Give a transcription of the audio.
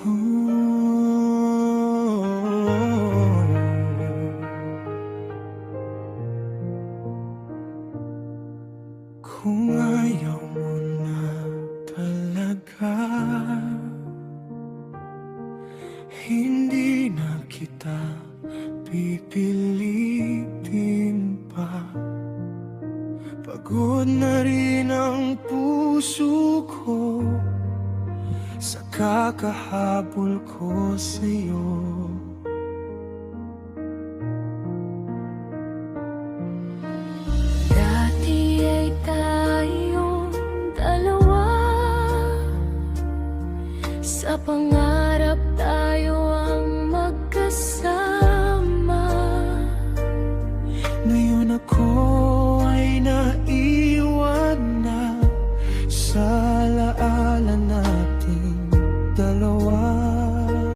Kung ayaw mo na talaga, hindi na kita pipilitin pa. Pagod na rin ang puso ko sa kakahabol ko sa'yo. Dati ay tayong dalawa, sa pangarap tayo ang magkasama. Ngayon ako ay naiwan na sa alaala nating dalawa.